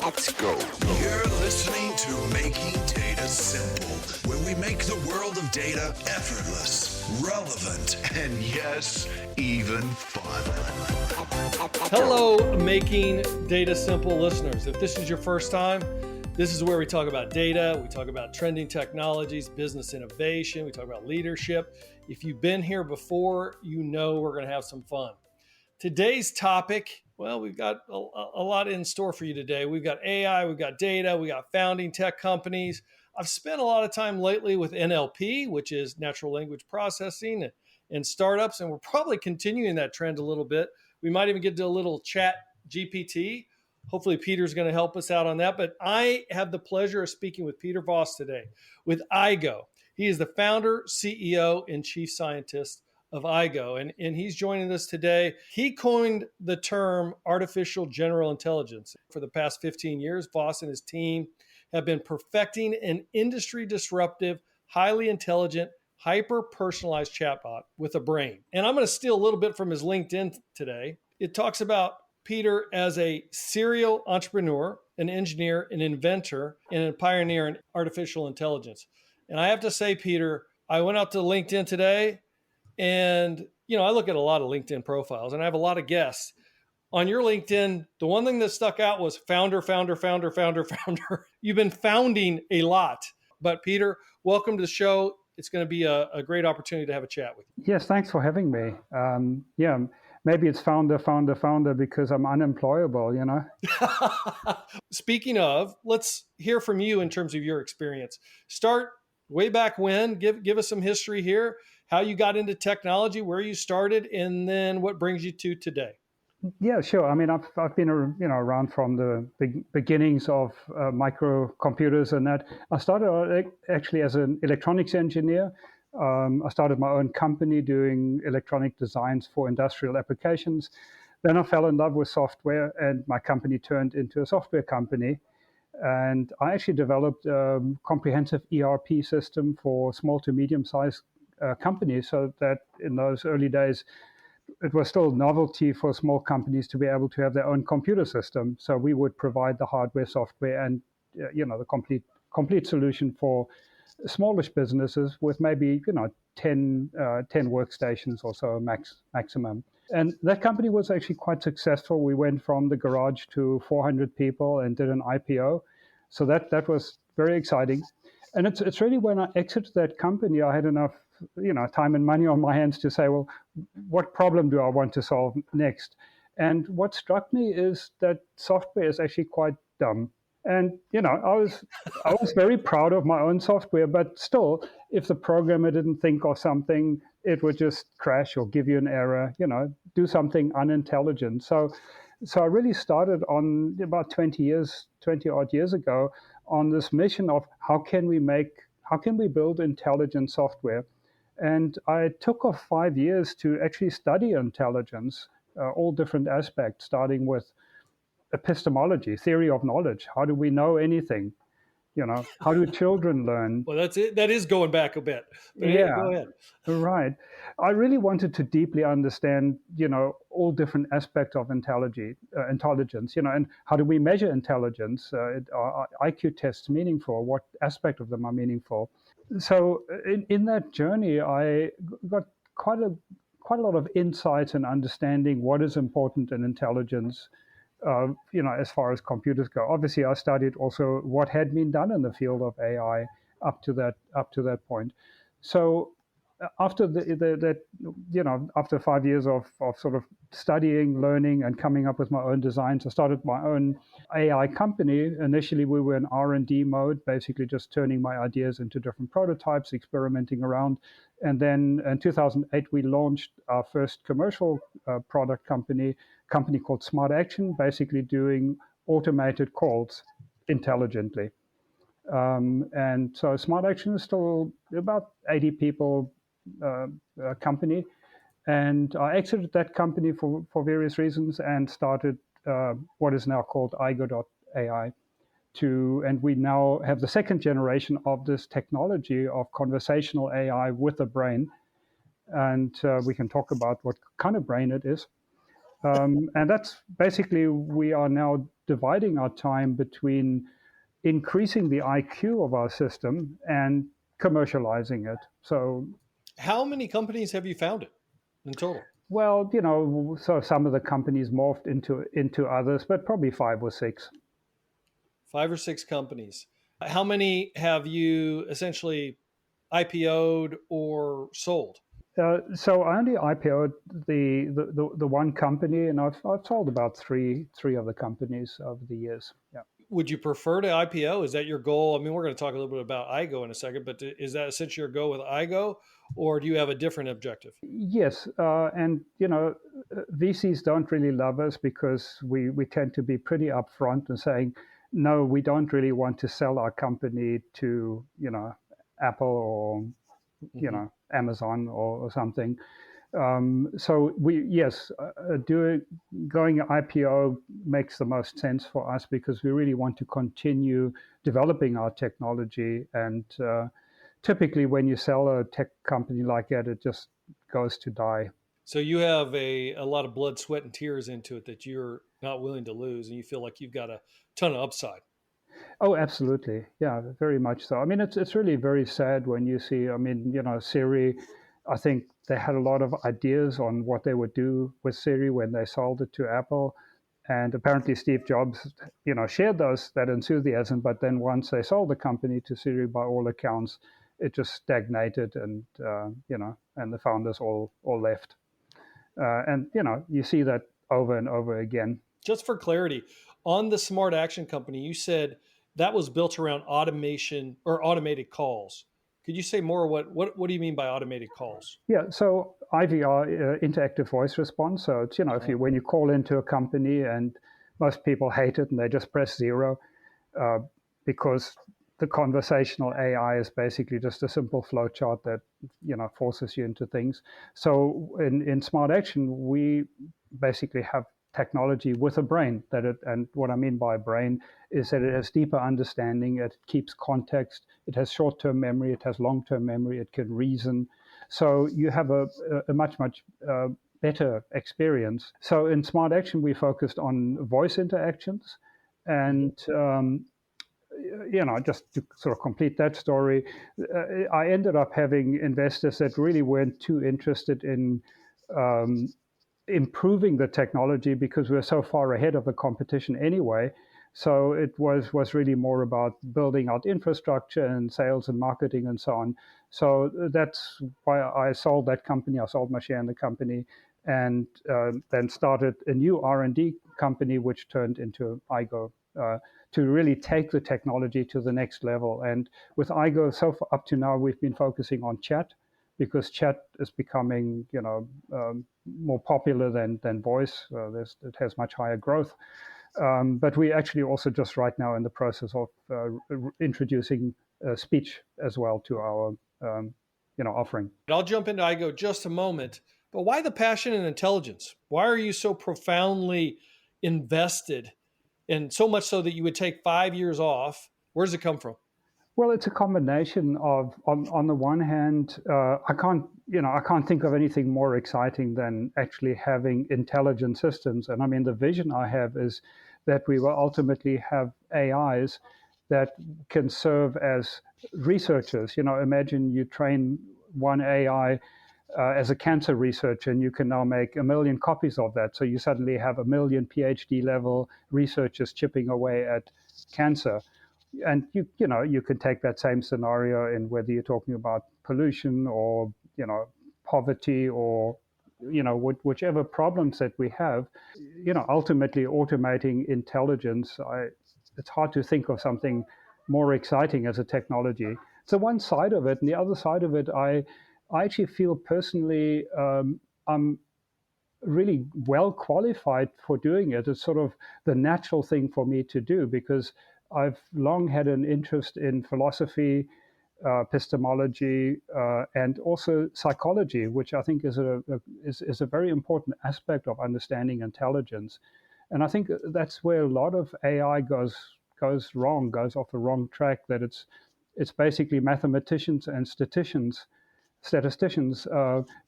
Let's go. You're listening to Making Data Simple, where we make the world of data effortless, relevant, and yes, even fun. Hello, Making Data Simple listeners. If this is your first time, this is where we talk about data, we talk about trending technologies, business innovation, we talk about leadership. If you've been here before, you know we're going to have some fun. Today's topic, well, we've got a lot in store for you today. We've got AI, we've got data, we got founding tech companies. I've spent a lot of time lately with NLP, which is natural language processing, and startups, and we're probably continuing that trend a little bit. We might even get to a little ChatGPT. Hopefully Peter's going to help us out on that. But I have the pleasure of speaking with Peter Voss today with Aigo. He is the founder, CEO, and chief scientist of Aigo, and he's joining us today. He coined the term artificial general intelligence. For the past 15 years, Voss and his team have been perfecting an industry-disruptive, highly intelligent, hyper-personalized chatbot with a brain. And I'm going to steal a little bit from his LinkedIn today. It talks about Peter as a serial entrepreneur, an engineer, an inventor, and a pioneer in artificial intelligence. And I have to say, Peter, I went out to LinkedIn today, and I look at a lot of LinkedIn profiles, and I have a lot of guests. On your LinkedIn, the one thing that stuck out was founder. You've been founding a lot. But Peter, welcome to the show. It's going to be a great opportunity to have a chat with you. Yes, thanks for having me. Maybe it's founder because I'm unemployable, Speaking of, let's hear from you in terms of your experience. Start way back when, give us some history here, how you got into technology, where you started, and then what brings you to today. Yeah, sure. I mean, I've been around from the beginnings of microcomputers and that. I started actually as an electronics engineer. I started my own company doing electronic designs for industrial applications. Then I fell in love with software, and my company turned into a software company. And I actually developed a comprehensive ERP system for small to medium-sized companies, so that in those early days, it was still novelty for small companies to be able to have their own computer system. So we would provide the hardware, software, and the complete solution for smallish businesses with maybe 10 workstations or so maximum. And that company was actually quite successful. We went from the garage to 400 people and did an IPO. So that was very exciting. And it's really when I exited that company, I had enough time and money on my hands to say, well, what problem do I want to solve next? And what struck me is that software is actually quite dumb. And I was very proud of my own software, but still, if the programmer didn't think of something, it would just crash or give you an error, do something unintelligent. So I really started on about 20 odd years ago on this mission of how can we build intelligent software. And I took off 5 years to actually study intelligence, all different aspects, starting with epistemology, theory of knowledge. How do we know anything? How do children learn? Well, that's it. That is going back a bit. But yeah, go ahead. Right. I really wanted to deeply understand, all different aspects of intelligence, and how do we measure intelligence? Are IQ tests meaningful? What aspect of them are meaningful? So in that journey, I got quite a lot of insights and understanding what is important in intelligence. As far as computers go. Obviously, I studied also what had been done in the field of AI up to that point. So after after 5 years of sort of studying, learning, and coming up with my own designs, I started my own AI company. Initially, we were in R&D mode, basically just turning my ideas into different prototypes, experimenting around. And then in 2008, we launched our first commercial product company called Smart Action, basically doing automated calls intelligently. And so Smart Action is still about 80 people company. And I exited that company for various reasons and started what is now called Aigo.ai. And we now have the second generation of this technology of conversational AI with a brain. And we can talk about what kind of brain it is. And that's basically, we are now dividing our time between increasing the IQ of our system and commercializing it. So, how many companies have you founded in total? well, so some of the companies morphed into others, but probably 5 or 6. 5 or 6 companies. How many have you essentially IPO'd or sold? So I only IPO'd the one company, and I've sold about three of the companies over the years. Yeah. Would you prefer to IPO? Is that your goal? I mean, we're going to talk a little bit about Aigo in a second, but is that essentially your goal with Aigo, or do you have a different objective? Yes, and VCs don't really love us because we tend to be pretty upfront and saying, no, we don't really want to sell our company to Apple or Amazon or something. So going IPO makes the most sense for us because we really want to continue developing our technology. And typically, when you sell a tech company like that, it just goes to die. So you have a lot of blood, sweat, and tears into it that you're not willing to lose, and you feel like you've got a ton of upside. Oh, absolutely. Yeah, very much so. I mean, it's really very sad when you see, Siri, I think they had a lot of ideas on what they would do with Siri when they sold it to Apple. And apparently Steve Jobs, shared that enthusiasm. But then once they sold the company to Siri, by all accounts, it just stagnated and the founders all left. And you see that over and over again. Just for clarity, on the Smart Action Company, you said that was built around automation or automated calls. Could you say more? What do you mean by automated calls? Yeah, so IVR, interactive voice response. So it's when you call into a company, and most people hate it and they just press 0 because the conversational AI is basically just a simple flow chart that forces you into things. So in Smart Action, we basically have technology with a brain and what I mean by brain is that it has deeper understanding, it keeps context, it has short-term memory, it has long-term memory, it can reason. So you have a much better experience. So in Smart Action, we focused on voice interactions, and just to sort of complete that story, I ended up having investors that really weren't too interested in improving the technology because we're so far ahead of the competition anyway. So it was really more about building out infrastructure and sales and marketing and so on. So that's why I sold that company. I sold my share in the company, and then started a new R&D company, which turned into Aigo, to really take the technology to the next level. And with Aigo, so far, up to now, we've been focusing on chat, because chat is becoming, more popular than voice. It has much higher growth. But we actually also just right now in the process of introducing speech as well to our, offering. I'll jump into Aigo just a moment. But why the passion and intelligence? Why are you so profoundly invested, and so much so that you would take 5 years off? Where does it come from? Well, it's a combination of, on the one hand, I can't think of anything more exciting than actually having intelligent systems. And I mean, the vision I have is that we will ultimately have AIs that can serve as researchers. Imagine you train one AI as a cancer researcher, and you can now make 1 million copies of that. So you suddenly have 1 million PhD level researchers chipping away at cancer. And you could take that same scenario in whether you're talking about pollution or poverty or whichever problems that we have. Ultimately automating intelligence. It's hard to think of something more exciting as a technology. So one side of it, and the other side of it, I actually feel personally I'm really well qualified for doing it. It's sort of the natural thing for me to do because I've long had an interest in philosophy, epistemology, and also psychology, which I think is a very important aspect of understanding intelligence. And I think that's where a lot of AI goes wrong, goes off the wrong track. That it's basically mathematicians and statisticians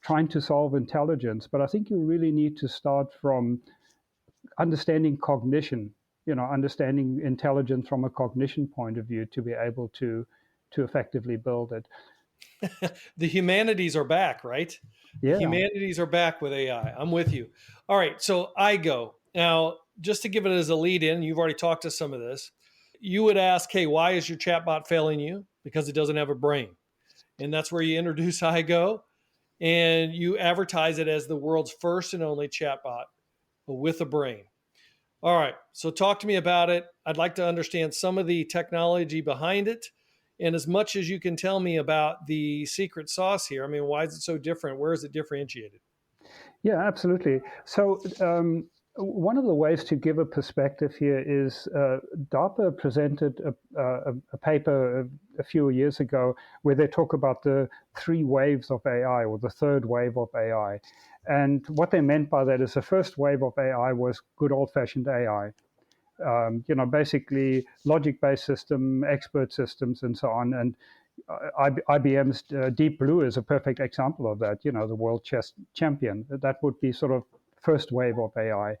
trying to solve intelligence. But I think you really need to start from understanding cognition. understanding intelligence from a cognition point of view to be able to effectively build it. The humanities are back, right? The Yeah. humanities are back with AI. I'm with you. All right. So Aigo. Now, just to give it as a lead in, you've already talked to some of this. You would ask, hey, why is your chatbot failing you? Because it doesn't have a brain. And that's where you introduce Aigo and you advertise it as the world's first and only chatbot with a brain. All right. So talk to me about it. I'd like to understand some of the technology behind it. And as much as you can tell me about the secret sauce here, I mean, why is it so different? Where is it differentiated? Yeah, absolutely. So one of the ways to give a perspective here is DARPA presented a paper a few years ago where they talk about the 3 waves of AI, or the 3rd wave of AI. And what they meant by that is the first wave of AI was good old-fashioned AI. Basically logic-based system, expert systems, and so on. And IBM's Deep Blue is a perfect example of that. The world chess champion. That would be sort of first wave of AI.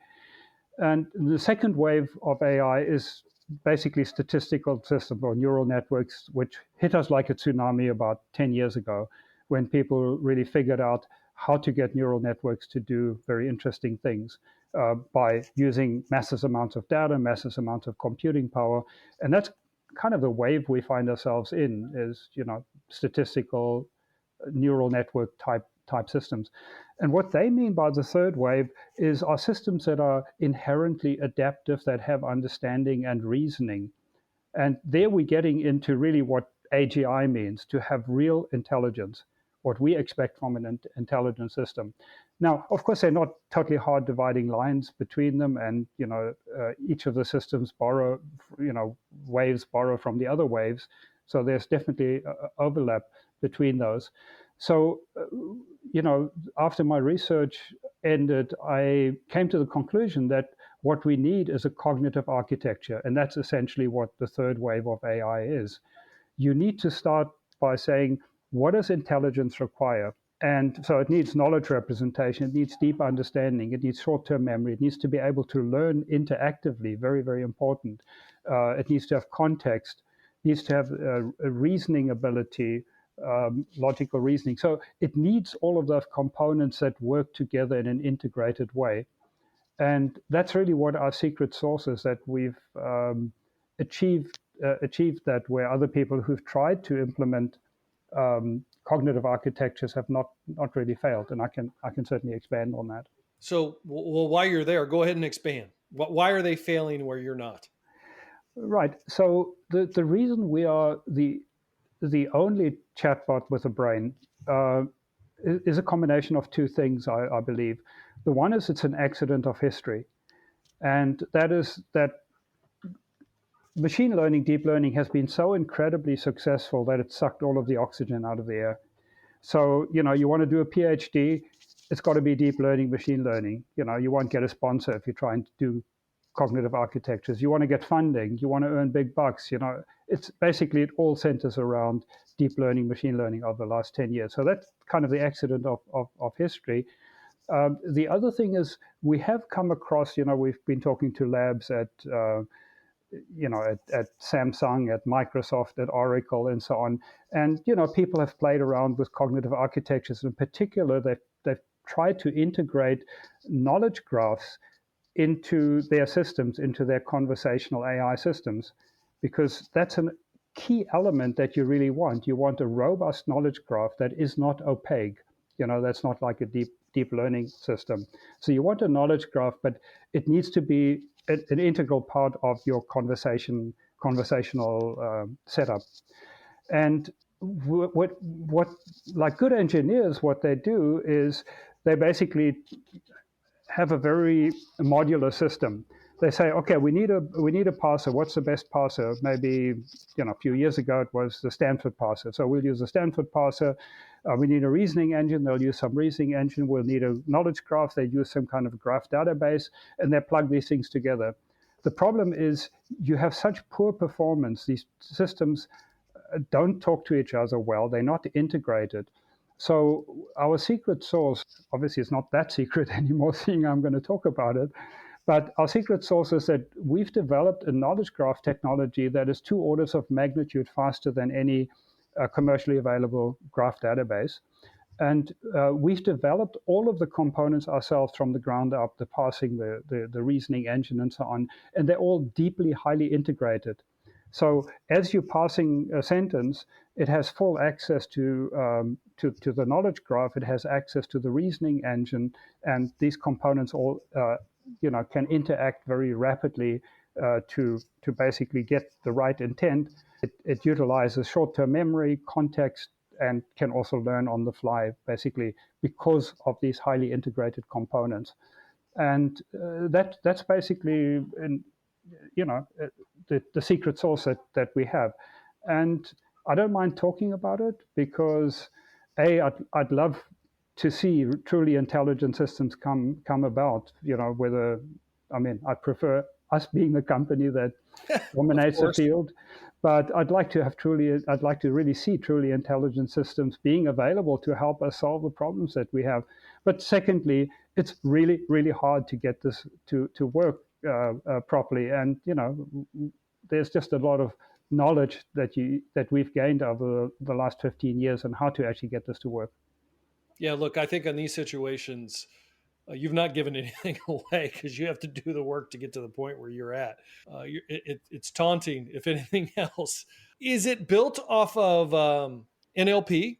And the second wave of AI is basically statistical systems or neural networks, which hit us like a tsunami about 10 years ago, when people really figured out how to get neural networks to do very interesting things by using massive amounts of data, massive amounts of computing power. And that's kind of the wave we find ourselves in, is statistical neural network type systems. And what they mean by the 3rd wave is our systems that are inherently adaptive, that have understanding and reasoning. And there we're getting into really what AGI means, to have real intelligence, what we expect from an intelligent system. Now, of course, they're not totally hard dividing lines between them, and each of the systems borrow, waves borrow from the other waves. So there's definitely overlap between those. So, after my research ended, I came to the conclusion that what we need is a cognitive architecture, and that's essentially what the 3rd wave of AI is. You need to start by saying, what does intelligence require? And so it needs knowledge representation, it needs deep understanding, it needs short-term memory, it needs to be able to learn interactively, very, very important. It needs to have context, it needs to have a reasoning ability, logical reasoning. So it needs all of those components that work together in an integrated way. And that's really what our secret sauce is, that we've achieved that, where other people who've tried to implement cognitive architectures have not really failed, and I can certainly expand on that. So, well, while you're there, go ahead and expand. Why are they failing where you're not? Right. So the reason we are the only chatbot with a brain is a combination of 2 things, I believe. The one is it's an accident of history, and that is that machine learning, deep learning, has been so incredibly successful that it sucked all of the oxygen out of the air. So, you want to do a PhD, it's got to be deep learning, machine learning. You won't get a sponsor if you're trying to do cognitive architectures. You want to get funding, you want to earn big bucks. It's basically, it all centers around deep learning, machine learning over the last 10 years. So that's kind of the accident of history. The other thing is, we have come across, we've been talking to labs at Samsung, at Microsoft, at Oracle, and so on. And, people have played around with cognitive architectures. In particular, they've tried to integrate knowledge graphs into their systems, into their conversational AI systems, because that's a key element that you really want. You want a robust knowledge graph that is not opaque. That's not like a deep learning system. So you want a knowledge graph, but it needs to be an integral part of your conversational setup. And what like good engineers, what they do is they basically have a very modular system. They say, okay, we need a parser. What's the best parser? Maybe a few years ago it was the Stanford parser. So we'll use the Stanford parser. We need a reasoning engine. They'll use some reasoning engine. We'll need a knowledge graph. They use some kind of graph database, and they plug these things together. The problem is you have such poor performance. These systems don't talk to each other well. They're not integrated. So our secret sauce, obviously it's not that secret anymore, seeing I'm going to talk about it, But our secret sauce is that we've developed a knowledge graph technology that is 2 orders of magnitude faster than any commercially available graph database. And we've developed all of the components ourselves from the ground up, the parsing, the reasoning engine, and so on. And they're all deeply, highly integrated. So as you're parsing a sentence, it has full access to the knowledge graph. It has access to the reasoning engine, and these components all can interact very rapidly to basically get the right intent. It utilizes short-term memory, context, and can also learn on the fly, basically, because of these highly integrated components. And that's basically, the secret sauce that we have. And I don't mind talking about it because, I'd love to see truly intelligent systems come about. I prefer us being the company that dominates the field. But I'd like to really see truly intelligent systems being available to help us solve the problems that we have. But secondly, it's really, really hard to get this to work properly. And, there's just a lot of knowledge that we've gained over the last 15 years on how to actually get this to work. Yeah, look, I think in these situations, you've not given anything away because you have to do the work to get to the point where you're at. It's taunting, if anything else. Is it built off of NLP,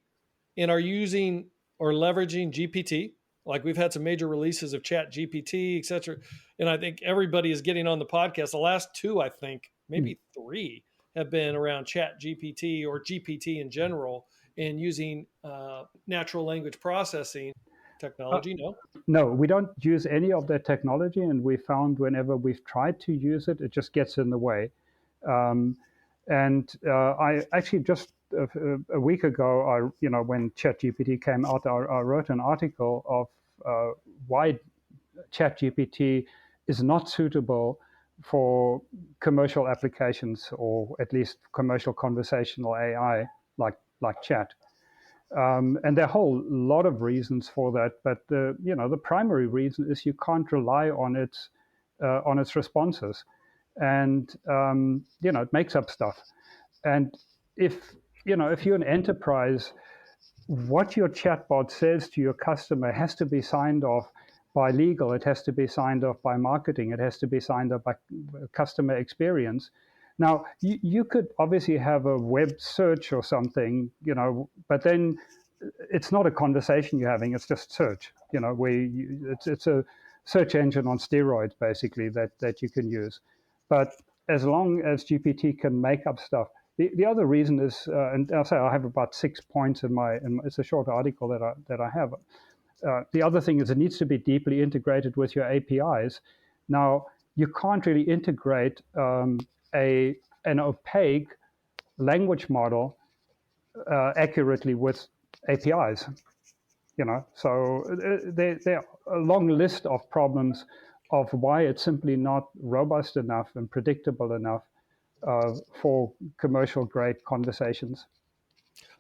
and are you using or leveraging GPT? Like we've had some major releases of ChatGPT, et cetera. And I think everybody is getting on the podcast. The last 2, I think, maybe 3, have been around ChatGPT or GPT in general and using natural language processing technology. No, we don't use any of that technology, and we found whenever we've tried to use it, it just gets in the way. I actually just a week ago, when ChatGPT came out, I wrote an article of why ChatGPT is not suitable for commercial applications, or at least commercial conversational AI like chat. And there are a whole lot of reasons for that, but the primary reason is you can't rely on its responses, and it makes up stuff. And if you're an enterprise, what your chatbot says to your customer has to be signed off by legal. It has to be signed off by marketing. It has to be signed off by customer experience. Now, you could obviously have a web search or something, but then it's not a conversation you're having. It's just search, it's a search engine on steroids, basically, that you can use. But as long as GPT can make up stuff. The other reason is, and I'll say I have about 6 points in it's a short article that I have. The other thing is it needs to be deeply integrated with your APIs. Now, you can't really integrate an opaque language model accurately with APIs. So there are a long list of problems of why it's simply not robust enough and predictable enough for commercial grade conversations.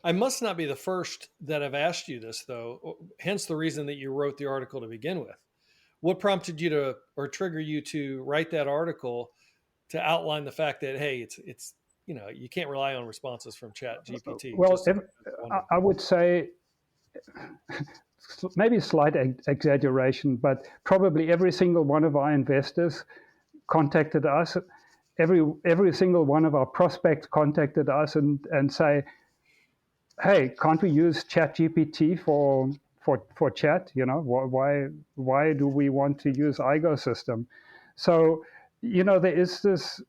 I must not be the first that have asked you this, though, hence the reason that you wrote the article to begin with. What prompted you to, or trigger you to write that article to outline the fact that, hey, it's you can't rely on responses from ChatGPT? Well, I would say maybe a slight exaggeration, but probably every single one of our investors contacted us. Every single one of our prospects contacted us and say, hey, can't we use ChatGPT for chat? Why do we want to use Aigo system? So, there is this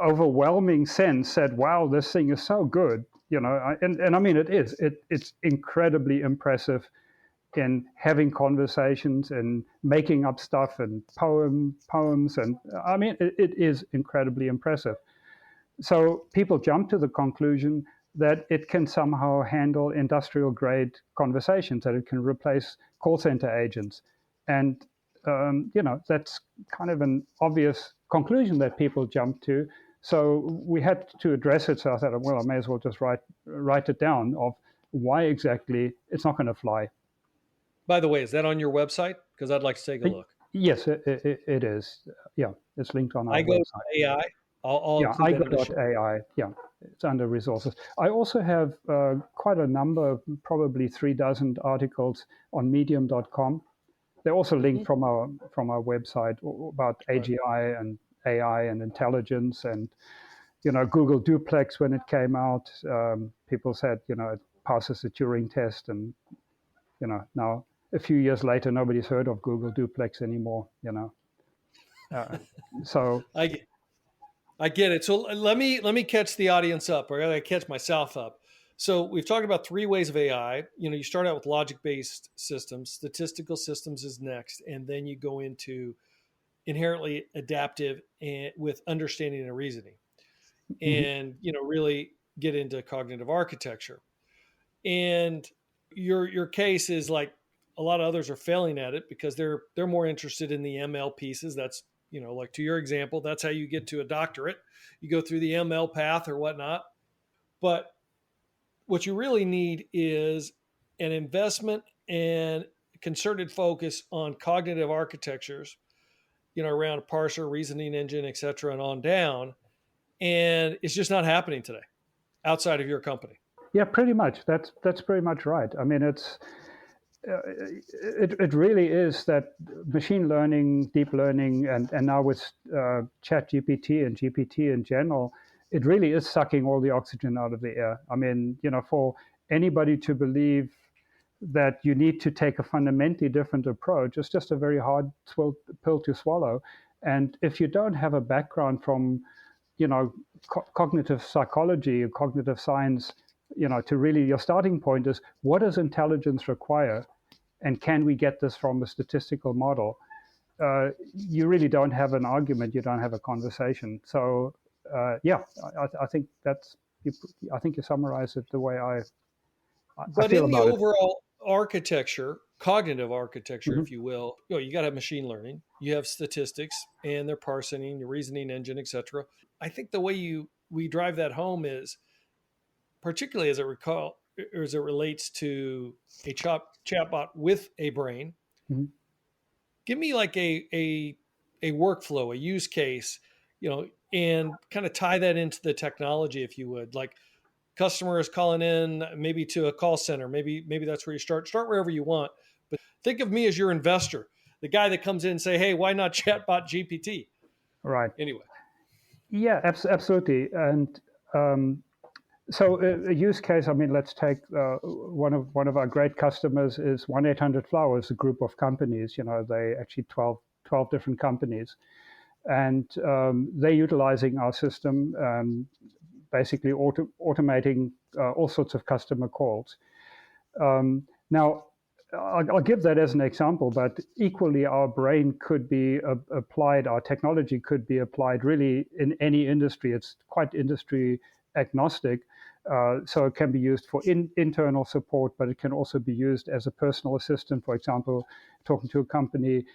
overwhelming sense that, wow, this thing is so good, and I mean, it is. It's incredibly impressive in having conversations and making up stuff and poems, and I mean, it is incredibly impressive. So people jump to the conclusion that it can somehow handle industrial grade conversations, that it can replace call center agents. And, that's kind of an obvious conclusion that people jump to. So we had to address it. So I thought, well, I may as well just write it down of why exactly it's not going to fly. By the way, is that on your website? Because I'd like to take a look. Yes, it is. Yeah, it's linked on our website. Aigo.ai. I'll Yeah, include that in the show. Aigo.ai. Yeah, it's under resources. I also have quite a number, probably 36 articles on medium.com. They're also linked from our website about Right. AGI and AI and intelligence and Google Duplex when it came out. People said it passes the Turing test, and now a few years later nobody's heard of Google Duplex anymore. So I I get it. So let me catch the audience up, or I gotta catch myself up. So we've talked about three ways of AI. You start out with logic-based systems, statistical systems is next, and then you go into inherently adaptive and with understanding and reasoning, mhm. and really get into cognitive architecture. And your case is like a lot of others are failing at it because they're more interested in the ML pieces. That's like to your example, that's how you get to a doctorate. You go through the ML path or whatnot. But what you really need is an investment and concerted focus on cognitive architectures, around a parser, reasoning engine, et cetera, and on down. And it's just not happening today outside of your company. Yeah, pretty much. That's pretty much right. I mean, it really is that machine learning, deep learning, and now with ChatGPT and GPT in general, it really is sucking all the oxygen out of the air. I mean, for anybody to believe that you need to take a fundamentally different approach, it's just a very hard pill to swallow. And if you don't have a background from cognitive psychology or cognitive science, to really, your starting point is, what does intelligence require? And can we get this from a statistical model? You really don't have an argument. You don't have a conversation. So, yeah, I think I think you summarize it the way I But feel in the about it. overall architecture, cognitive architecture, Mhm. if you will, you got to have machine learning, you have statistics and their parsing, your reasoning engine, etc. I think the way we drive that home is particularly as it relates to a chatbot with a brain. Mhm. Give me like a workflow, a use case, and kind of tie that into the technology, if you would. Like customer is calling in maybe to a call center, maybe that's where you start wherever you want, but think of me as your investor, the guy that comes in and say, hey, why not chatbot GPT? Right. Anyway. Yeah, absolutely. And so a use case, I mean, let's take one of our great customers is 1-800-Flowers, a group of companies. They actually 12 different companies. And they're utilizing our system, basically automating all sorts of customer calls. Now, I'll give that as an example, but equally our brain could be applied, our technology could be applied really in any industry. It's quite industry agnostic. So it can be used for internal support, but it can also be used as a personal assistant. For example, talking to a company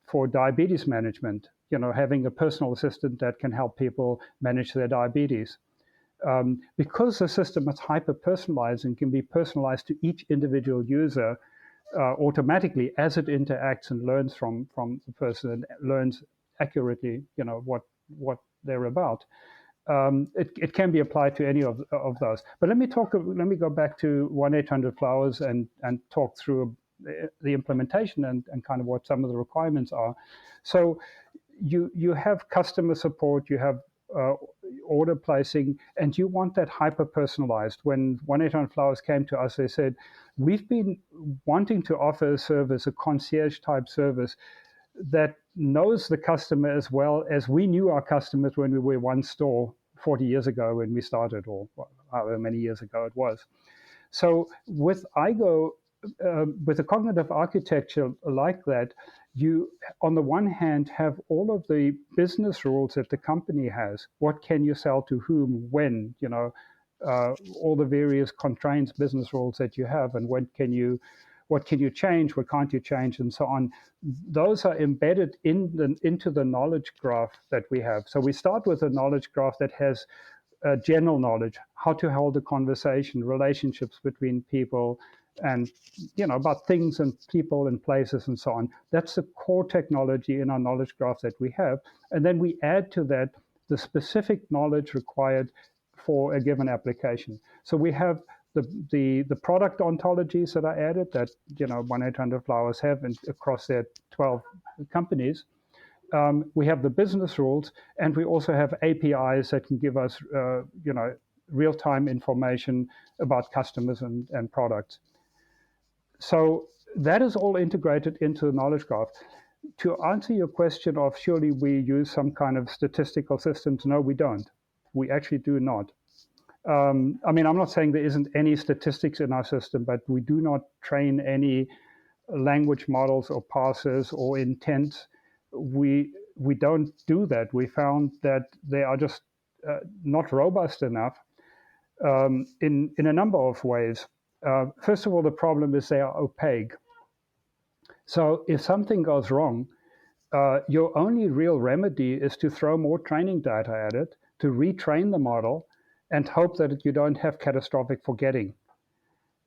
for diabetes management, having a personal assistant that can help people manage their diabetes. Because the system is hyper-personalized and can be personalized to each individual user automatically as it interacts and learns from the person and learns accurately, what they're about. It can be applied to any of those. But let me go back to 1-800-Flowers and talk through the implementation and kind of what some of the requirements are. So you have customer support, you have order placing, and you want that hyper personalized. When 1-800-Flowers came to us, they said, we've been wanting to offer a service, a concierge type service that knows the customer as well as we knew our customers when we were one store 40 years ago when we started, or however many years ago it was. So with Aigo, with a cognitive architecture like that, you, on the one hand, have all of the business rules that the company has. What can you sell to whom, when, all the various constraints, business rules that you have, and what can you change, what can't you change, and so on. Those are embedded into the knowledge graph that we have. So we start with a knowledge graph that has general knowledge, how to hold a conversation, relationships between people, and about things and people and places and so on. That's the core technology in our knowledge graph that we have. And then we add to that the specific knowledge required for a given application. So we have the product ontologies that are added that 1-800-Flowers have across their 12 companies. We have the business rules, and we also have APIs that can give us real-time information about customers and products. So that is all integrated into the knowledge graph. To answer your question of surely we use some kind of statistical systems, no, we don't. We actually do not. I'm not saying there isn't any statistics in our system, but we do not train any language models or parsers or intents. We don't do that. We found that they are just not robust enough in a number of ways. First of all, the problem is they are opaque. So if something goes wrong, your only real remedy is to throw more training data at it, to retrain the model, and hope that you don't have catastrophic forgetting.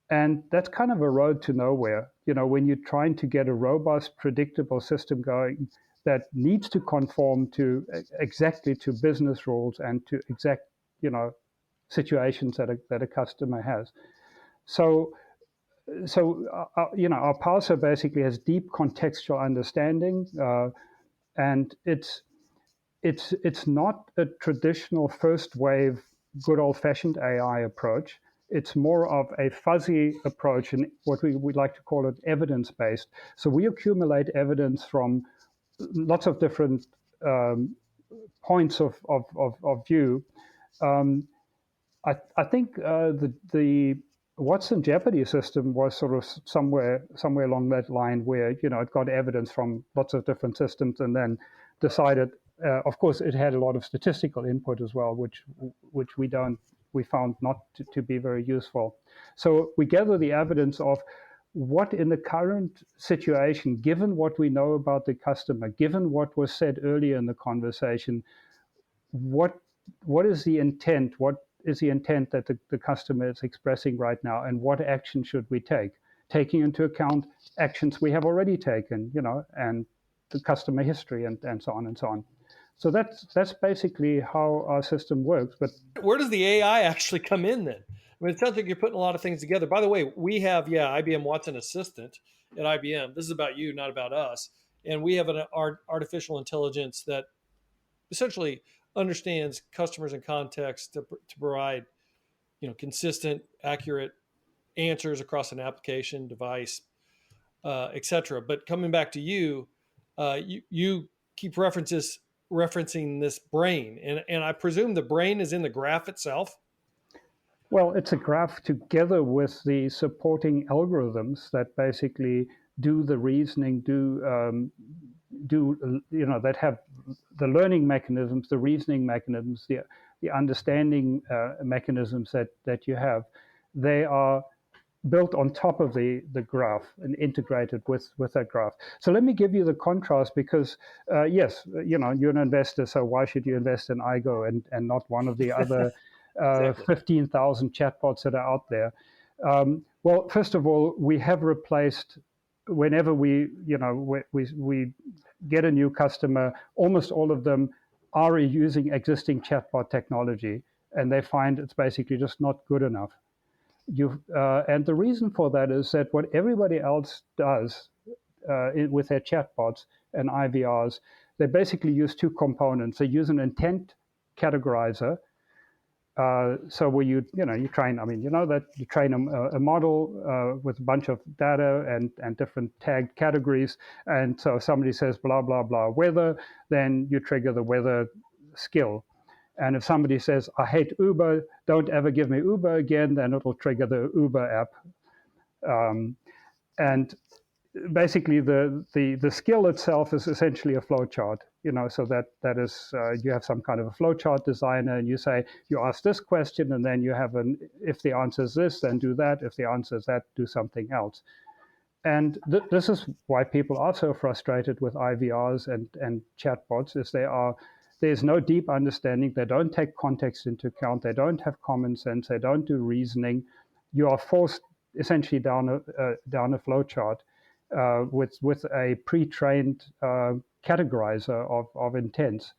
And that's kind of a road to nowhere. When you're trying to get a robust, predictable system going that needs to conform to exactly to business rules and to exact, situations that a customer has. So our parser basically has deep contextual understanding, and it's not a traditional first wave, good old-fashioned AI approach. It's more of a fuzzy approach, and what we like to call it evidence-based. So we accumulate evidence from lots of different points of view. I think the Watson Jeopardy system was sort of somewhere along that line where it got evidence from lots of different systems and then decided. Of course, it had a lot of statistical input as well, which we found not to be very useful. So we gather the evidence of what in the current situation, given what we know about the customer, given what was said earlier in the conversation, what is the intent? What is the intent that the customer is expressing right now, and what action should we take? Taking into account actions we have already taken, and the customer history and so on and so on. So that's basically how our system works. But where does the AI actually come in then? It sounds like you're putting a lot of things together. By the way, we have IBM Watson Assistant at IBM. This is about you, not about us. And we have an artificial intelligence that essentially understands customers and context to provide, consistent, accurate answers across an application, device, etc. But coming back to you, you keep referencing this brain, and I presume the brain is in the graph itself. Well, it's a graph together with the supporting algorithms that basically do the reasoning, that have the learning mechanisms, the reasoning mechanisms, the understanding mechanisms that you have. They are built on top of the graph and integrated with that graph. So let me give you the contrast because, yes, you're an investor, so why should you invest in Aigo and not one of the other exactly. 15,000 chatbots that are out there? Well, first of all, we have replaced, whenever we get a new customer, almost all of them are using existing chatbot technology, and they find it's basically just not good enough. And the reason for that is that what everybody else does with their chatbots and IVRs, they basically use two components. They use an intent categorizer. So where you train, that you train a model with a bunch of data and different tagged categories. And so if somebody says blah, blah, blah, weather, then you trigger the weather skill. And if somebody says, I hate Uber, don't ever give me Uber again, then it'll trigger the Uber app. And basically the skill itself is essentially a flowchart, so that is, you have some kind of a flowchart designer and you say, you ask this question and then you have if the answer is this, then do that. If the answer is that, do something else. And this is why people are so frustrated with IVRs and chatbots, is there's no deep understanding. They don't take context into account. They don't have common sense. They don't do reasoning. You are forced, essentially down a flow chart with a pre-trained categorizer of intents.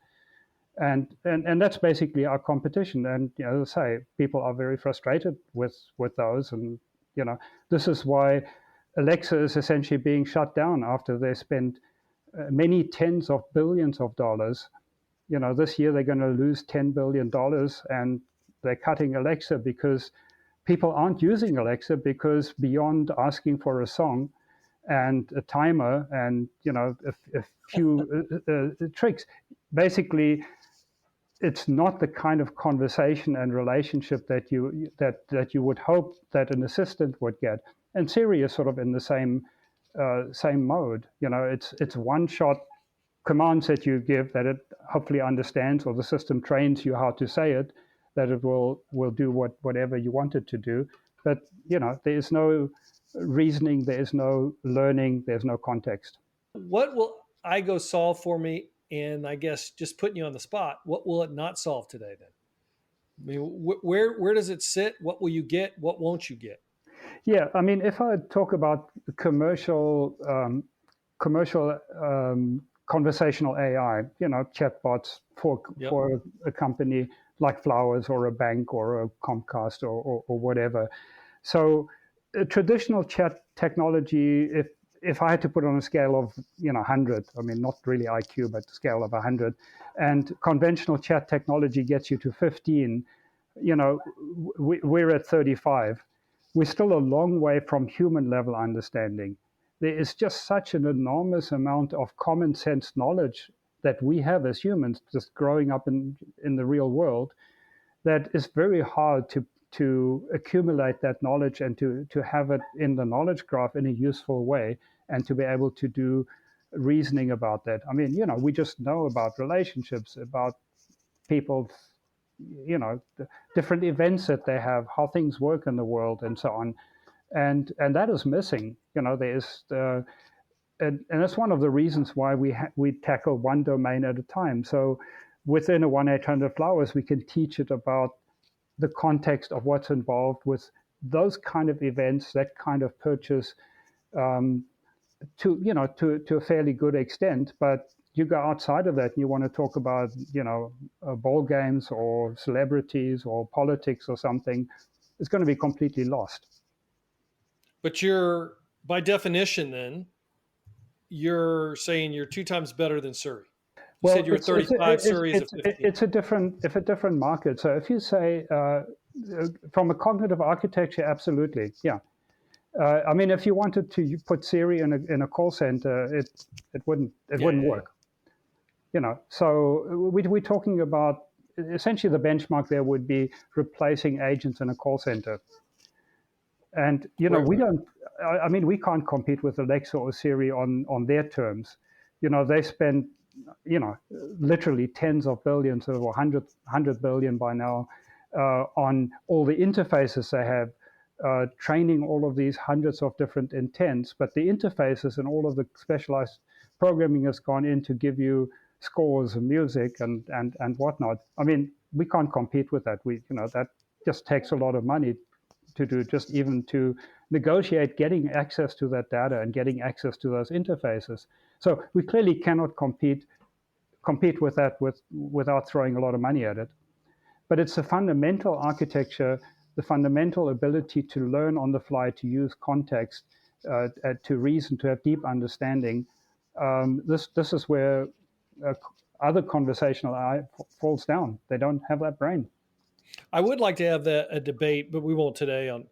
And that's basically our competition. And as I say, people are very frustrated with those. And this is why Alexa is essentially being shut down after they spent many tens of billions of dollars. This year they're going to lose $10 billion, and they're cutting Alexa because people aren't using Alexa, because beyond asking for a song and a timer and a few tricks, basically it's not the kind of conversation and relationship that you would hope that an assistant would get. And Siri is sort of in the same mode. It's one-shot commands that you give that it hopefully understands, or the system trains you how to say it, that it will do whatever you want it to do. But there is no reasoning, there is no learning, there's no context. What will Aigo solve for me? And I guess, just putting you on the spot, what will it not solve today then? I mean, where does it sit? What will you get? What won't you get? Yeah, I mean, if I talk about commercial conversational AI, chatbots for a company like Flowers or a bank or a Comcast or whatever. So traditional chat technology, if I had to put on a scale of 100, I mean, not really IQ, but scale of 100, and conventional chat technology gets you to 15, we're at 35. We're still a long way from human level understanding. There is just such an enormous amount of common sense knowledge that we have as humans, just growing up in the real world, that is very hard to accumulate that knowledge and to have it in the knowledge graph in a useful way, and to be able to do reasoning about that. I mean, we just know about relationships, about people, the different events that they have, how things work in the world, and so on. And that is missing. There's and that's one of the reasons why we tackle one domain at a time. So within a 1-800-Flowers, we can teach it about the context of what's involved with those kind of events, that kind of purchase, to a fairly good extent. But you go outside of that and you want to talk about, ball games or celebrities or politics or something, it's going to be completely lost. But by definition, then, you're saying you're 2 times better than Siri. You said you're 35, Siri is a 15. It's a different market. So if you say, from a cognitive architecture, absolutely, yeah. I mean, if you wanted to put Siri in a call center, it wouldn't work. So we're talking about, essentially the benchmark there would be replacing agents in a call center. And we can't compete with Alexa or Siri on their terms. They spend literally tens of billions, or 100 billion by now, on all the interfaces they have, training all of these hundreds of different intents. But the interfaces and all of the specialized programming has gone in to give you scores and music and whatnot. I mean, we can't compete with that. That just takes a lot of money to do, just even to negotiate getting access to that data and getting access to those interfaces. So we clearly cannot compete with that without throwing a lot of money at it. But it's the fundamental architecture, the fundamental ability to learn on the fly, to use context, to reason, to have deep understanding. This is where other conversational AI falls down. They don't have that brain. I would like to have a debate, but we won't today, on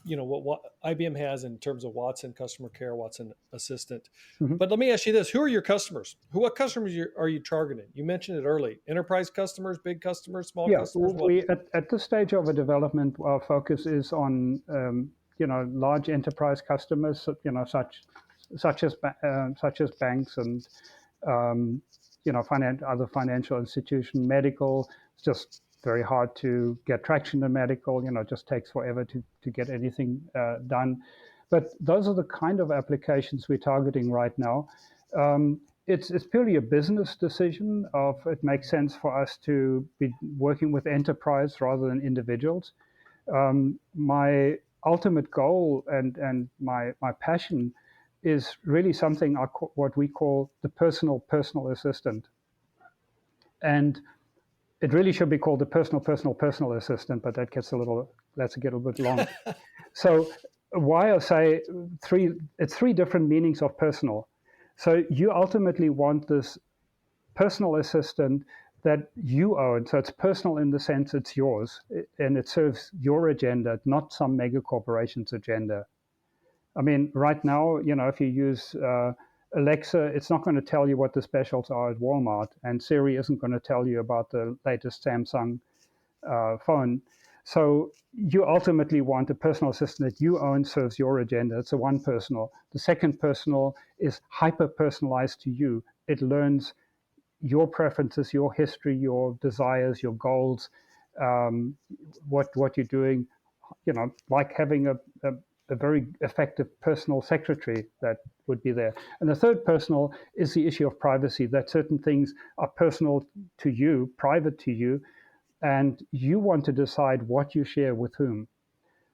what IBM has in terms of Watson customer care, Watson Assistant. Mm-hmm. But let me ask you this: who are your customers? What customers are you targeting? You mentioned it early: enterprise customers, big customers, small customers. We at this stage of a development, our focus is on large enterprise customers, such as banks and other financial institution, medical. It's just very hard to get traction in medical. It just takes forever to get anything done. But those are the kind of applications we're targeting right now. It's purely a business decision of it makes sense for us to be working with enterprise rather than individuals. My ultimate goal and my passion is really something what we call the personal assistant. And it really should be called the personal assistant, but that gets a little bit long. So why I say it's three different meanings of personal. So you ultimately want this personal assistant that you own. So it's personal in the sense it's yours, and it serves your agenda, not some mega corporation's agenda. I mean, right now, if you use Alexa, it's not going to tell you what the specials are at Walmart, and Siri isn't going to tell you about the latest Samsung phone. So you ultimately want a personal assistant that you own, serves your agenda. It's the one personal. The second personal is hyper-personalized to you. It learns your preferences, your history, your desires, your goals, what you're doing, like having a very effective personal secretary that would be there. And the third personal is the issue of privacy, that certain things are personal to you, private to you, and you want to decide what you share with whom.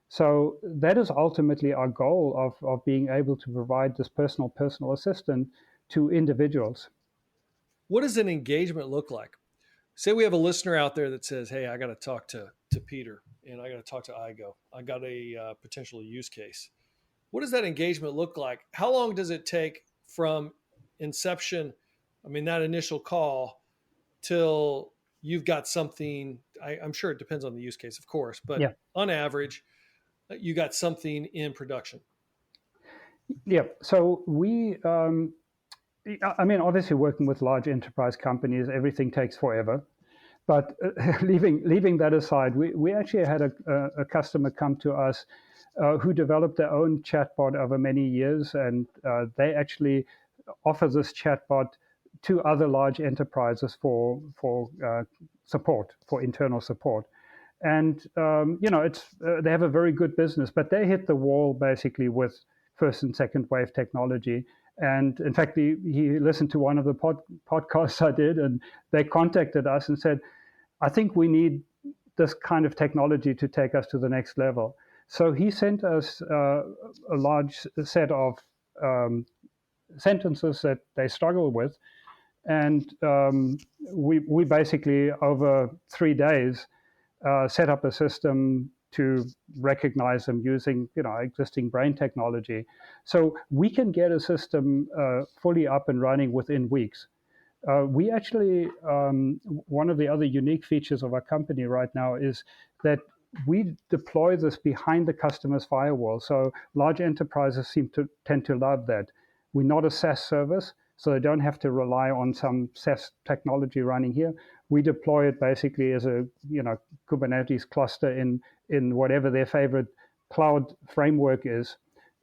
So that is ultimately our goal of being able to provide this personal assistant to individuals. What does an engagement look like? Say we have a listener out there that says, hey, I got to talk to Peter, and I got to talk to Aigo. I got a potential use case. What does that engagement look like? How long does it take from inception, that initial call, till you've got something? I'm sure it depends on the use case, of course, but on average, you got something in production. Yeah. So we, obviously working with large enterprise companies, everything takes forever. But leaving that aside, we actually had a customer come to us who developed their own chatbot over many years, and they actually offer this chatbot to other large enterprises for support, for internal support. And they have a very good business, but they hit the wall basically with first and second wave technology. And in fact, he listened to one of the podcasts I did, and they contacted us and said, I think we need this kind of technology to take us to the next level. So he sent us a large set of sentences that they struggle with. And we basically, over 3 days, set up a system to recognize them using existing brain technology. So we can get a system fully up and running within weeks. We actually, one of the other unique features of our company right now is that we deploy this behind the customer's firewall. So large enterprises tend to love that. We're not a SaaS service, so they don't have to rely on some SaaS technology running here. We deploy it basically as a Kubernetes cluster in whatever their favorite cloud framework is,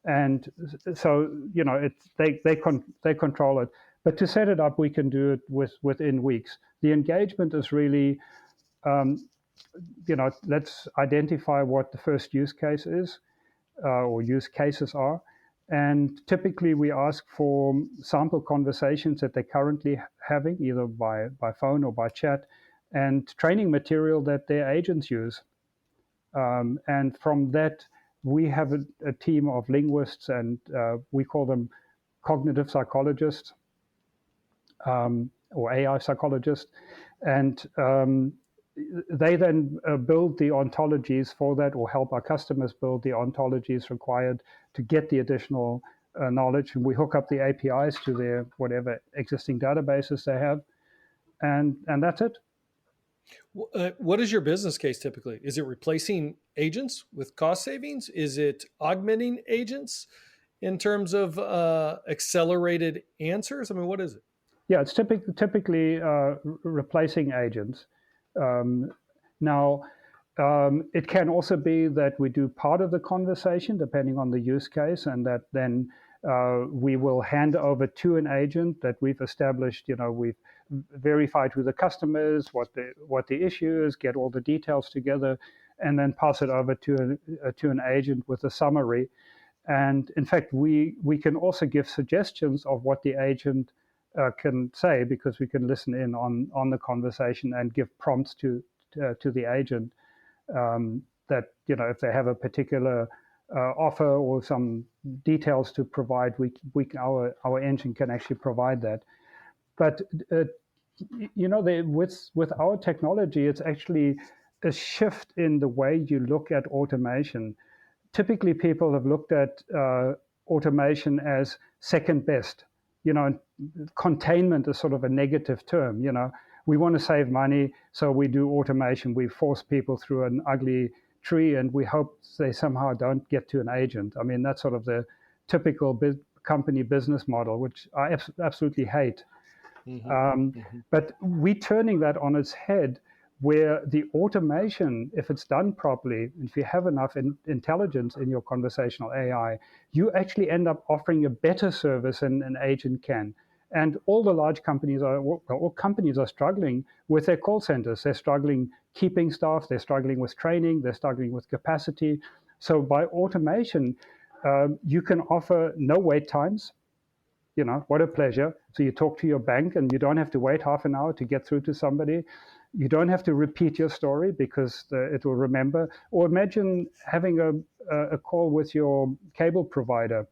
and so they control it. But to set it up, we can do it within weeks. The engagement is really, let's identify what the first use case is, or use cases are. And typically we ask for sample conversations that they're currently having, either by phone or by chat, and training material that their agents use. And from that, we have a team of linguists, and we call them cognitive psychologists, or AI psychologists, and they then build the ontologies for that, or help our customers build the ontologies required to get the additional knowledge. And we hook up the APIs to their whatever existing databases they have, and that's it. What is your business case typically? Is it replacing agents with cost savings? Is it augmenting agents in terms of accelerated answers? What is it? Yeah, it's typically replacing agents. Now, it can also be that we do part of the conversation depending on the use case, and that then we will hand over to an agent that we've established. We've verified with the customers what the issue is, get all the details together, and then pass it over to an agent with a summary. And in fact, we can also give suggestions of what the agent can say, because we can listen in on the conversation and give prompts to the agent that if they have a particular offer or some details to provide, our engine can actually provide that. But with our technology, it's actually a shift in the way you look at automation. Typically, people have looked at automation as second best. Containment is sort of a negative term. We want to save money, so we do automation. We force people through an ugly tree, and we hope they somehow don't get to an agent. I mean, that's sort of the typical company business model, which I absolutely hate. But we're turning that on its head, where the automation, if it's done properly, if you have enough intelligence in your conversational AI, you actually end up offering a better service than an agent can. And all the large companies are struggling with their call centers. They're struggling keeping staff. They're struggling with training. They're struggling with capacity. So by automation, you can offer no wait times. What a pleasure. So you talk to your bank and you don't have to wait half an hour to get through to somebody. You don't have to repeat your story because it will remember. Or imagine having a call with your cable provider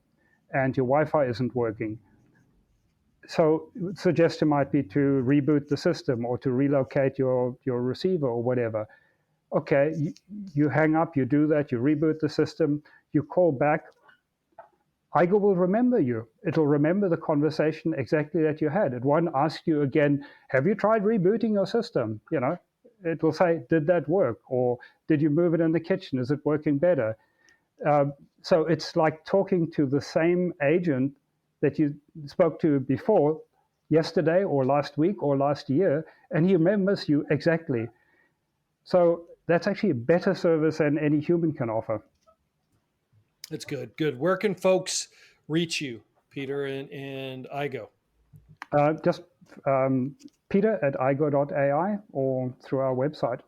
and your Wi-Fi isn't working. So suggestion might be to reboot the system or to relocate your receiver or whatever. Okay, you hang up, you do that, you reboot the system, you call back. Aigo will remember you. It'll remember the conversation exactly that you had. It won't ask you again, have you tried rebooting your system? It will say, did that work? Or did you move it in the kitchen? Is it working better? So it's like talking to the same agent that you spoke to before, yesterday or last week or last year, and he remembers you exactly. So that's actually a better service than any human can offer. That's good. Good. Where can folks reach you, Peter and Aigo? Just Peter at Aigo.ai or through our website.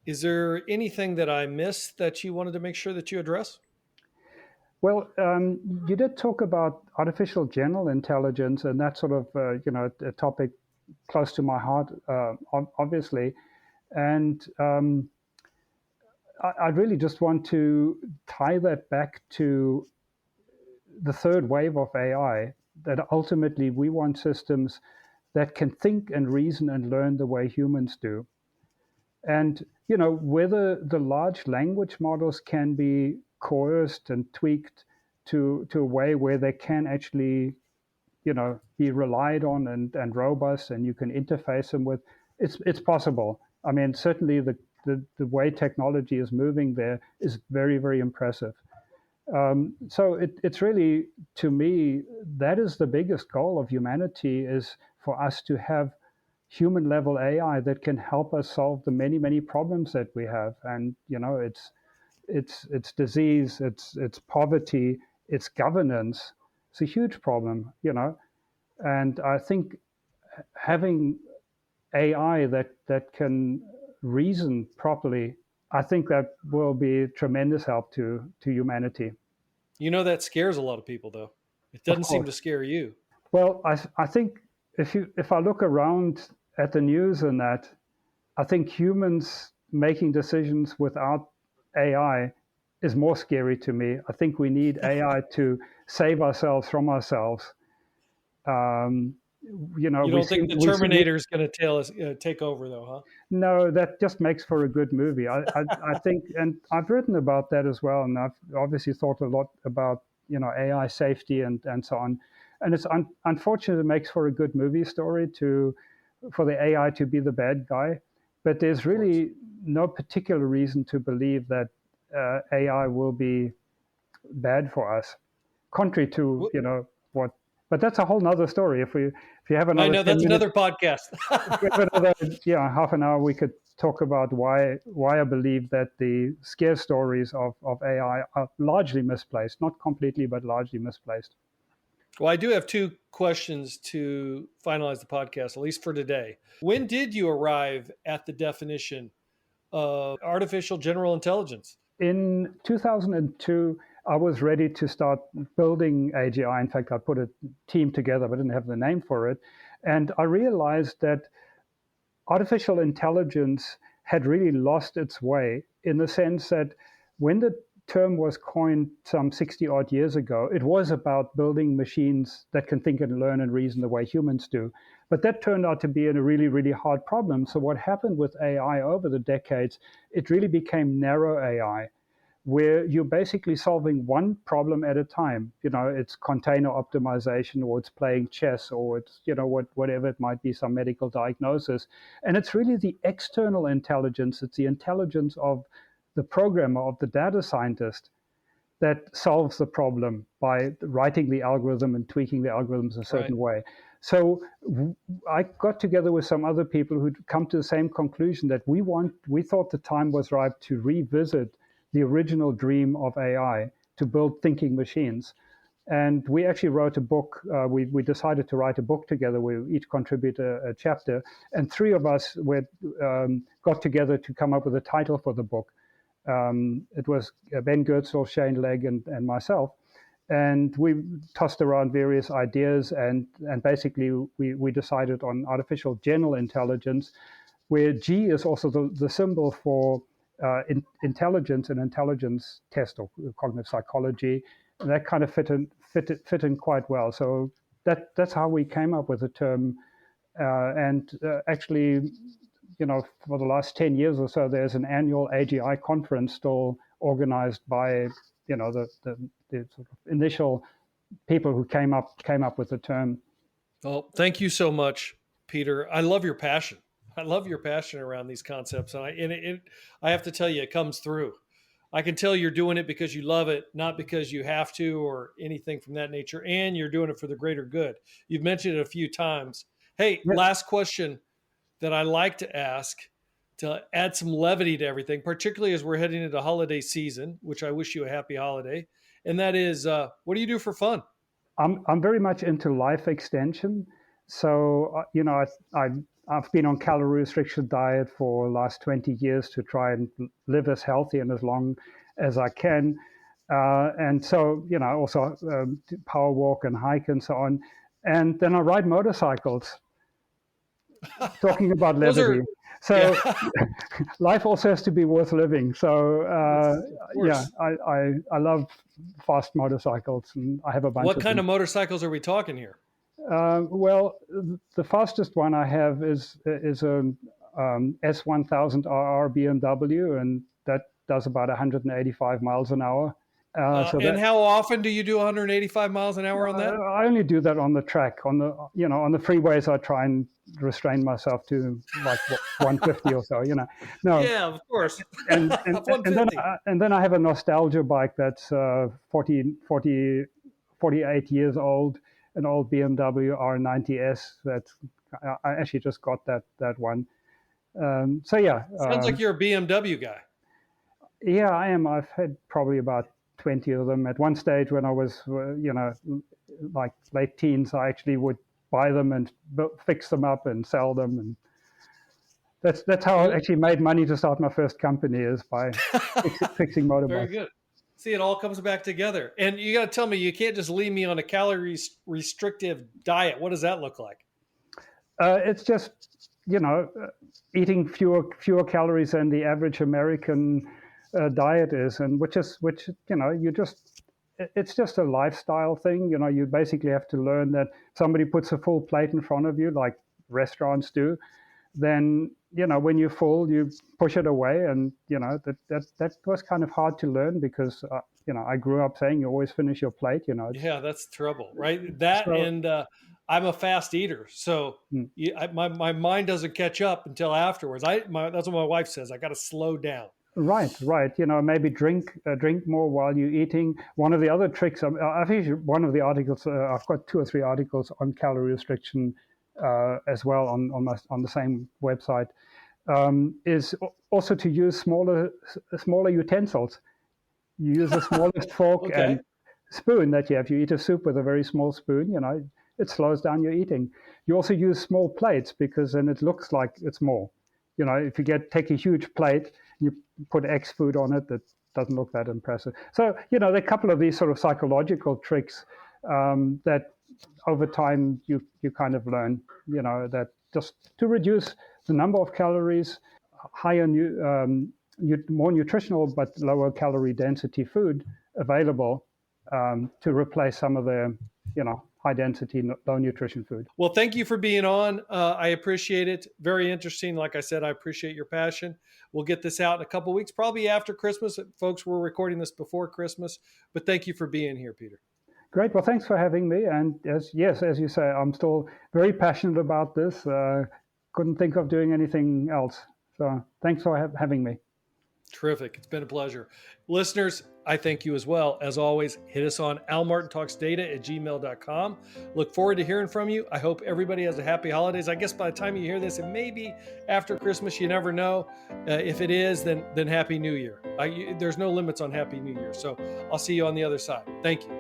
Is there anything that I missed that you wanted to make sure that you address? Well, you did talk about artificial general intelligence, and that's sort of a topic close to my heart, obviously. And I really just want to tie that back to the third wave of AI, that ultimately we want systems that can think and reason and learn the way humans do. And, whether the large language models can be coerced and tweaked to a way where they can actually, be relied on and robust, and you can interface them with, it's possible. I mean, certainly the way technology is moving there is very, very impressive. So it's really, to me, that is the biggest goal of humanity, is for us to have human level AI that can help us solve the many, many problems that we have. And, it's disease, it's poverty, it's governance. It's a huge problem, and I think having AI that can reason properly, I think that will be tremendous help to humanity. That scares a lot of people, though. It doesn't seem to scare you. Well, I think if I look around at the news and that, I think humans making decisions without AI is more scary to me. I think we need AI to save ourselves from ourselves. You don't think the Terminator is going to take over, though, huh? No, that just makes for a good movie. I think, and I've written about that as well, and I've obviously thought a lot about AI safety and so on. And it's unfortunate it makes for a good movie story for the AI to be the bad guy, but there's really no particular reason to believe that AI will be bad for us, contrary to what. But that's a whole nother story. If you have another, I know that's another podcast. If we have another half an hour, we could talk about why I believe that the scare stories of AI are largely misplaced, not completely, but largely misplaced. Well, I do have two questions to finalize the podcast, at least for today. When did you arrive at the definition of artificial general intelligence? In 2002, I was ready to start building AGI. In fact, I put a team together, but I didn't have the name for it. And I realized that artificial intelligence had really lost its way, in the sense that when the term was coined some 60 odd years ago, it was about building machines that can think and learn and reason the way humans do. But that turned out to be a really, really hard problem. So what happened with AI over the decades, it really became narrow AI, where you're basically solving one problem at a time. It's container optimization, or it's playing chess, or it's, whatever it might be, some medical diagnosis. And it's really the external intelligence, it's the intelligence of the programmer, of the data scientist, that solves the problem by writing the algorithm and tweaking the algorithms a certain way. So I got together with some other people who'd come to the same conclusion, that we thought the time was ripe to revisit the original dream of AI, to build thinking machines. And we actually wrote a book. We decided to write a book together. We each contribute a chapter. And three of us got together to come up with a title for the book. It was Ben Goertzel, Shane Legg, and myself. And we tossed around various ideas, and basically we decided on artificial general intelligence, where G is also the symbol for intelligence and intelligence test, or cognitive psychology. And that kind of fit in quite well. So that's how we came up with the term. Actually, for the last 10 years or so, there's an annual AGI conference still organized by, the sort of initial people who came up with the term. Well, thank you so much, Peter. I love your passion. I love your passion around these concepts. And I have to tell you, it comes through. I can tell you're doing it because you love it, not because you have to or anything from that nature. And you're doing it for the greater good. You've mentioned it a few times. Hey, last question that I like to ask to add some levity to everything, particularly as we're heading into holiday season, which I wish you a happy holiday. And that is, what do you do for fun? I'm very much into life extension. So, I've been on calorie restriction diet for the last 20 years to try and live as healthy and as long as I can. And so, also power walk and hike and so on. And then I ride motorcycles. Talking about levity. Life also has to be worth living. So, I love fast motorcycles, and I have a bunch of them. What kind of motorcycles are we talking here? Well, the fastest one I have is a S1000RR BMW, and that does about 185 miles an hour. And how often do you do 185 miles an hour on that? I only do that on the track. On the freeways, I try and restrain myself to like 150 or so. No. Yeah, of course. And then I have a nostalgia bike that's 48 years old, an old BMW R90S. I actually just got that one. Sounds like you're a BMW guy. Yeah, I am. I've had probably about 20 of them. At one stage when I was, like late teens, I actually would buy them and fix them up and sell them. And that's how I actually made money to start my first company, is by fixing motorbikes. Very good. See, it all comes back together. And you got to tell me, you can't just leave me on a calorie restrictive diet. What does that look like? It's just, eating fewer calories than the average American diet is, and it's just a lifestyle thing. You basically have to learn that somebody puts a full plate in front of you, like restaurants do. Then, when you're full, you push it away. And, that was kind of hard to learn because, I grew up saying you always finish your plate, Yeah, that's trouble, right? I'm a fast eater. So my mind doesn't catch up until afterwards. That's what my wife says. I got to slow down. Right. Maybe drink more while you're eating. One of the other tricks, I think one of the articles, I've got 2 or 3 articles on calorie restriction as well on the same website, is also to use smaller utensils. You use the smallest fork and spoon that you have. You eat a soup with a very small spoon, it slows down your eating. You also use small plates because then it looks like it's more. If you take a huge plate, you put X food on it, that doesn't look that impressive. So, there are a couple of these sort of psychological tricks that over time you kind of learn, that just to reduce the number of calories, higher more nutritional but lower calorie density food available to replace some of the, high density, low nutrition food. Well, thank you for being on. I appreciate it. Very interesting. Like I said, I appreciate your passion. We'll get this out in a couple of weeks, probably after Christmas. Folks, we're recording this before Christmas, but thank you for being here, Peter. Great. Well, thanks for having me. And as you say, I'm still very passionate about this. Couldn't think of doing anything else. So thanks for having me. Terrific. It's been a pleasure. Listeners, I thank you as well. As always, hit us on almartintalksdata@gmail.com. Look forward to hearing from you. I hope everybody has a happy holidays. I guess by the time you hear this, it may be after Christmas. You never know. If it is, then Happy New Year. There's no limits on Happy New Year. So I'll see you on the other side. Thank you.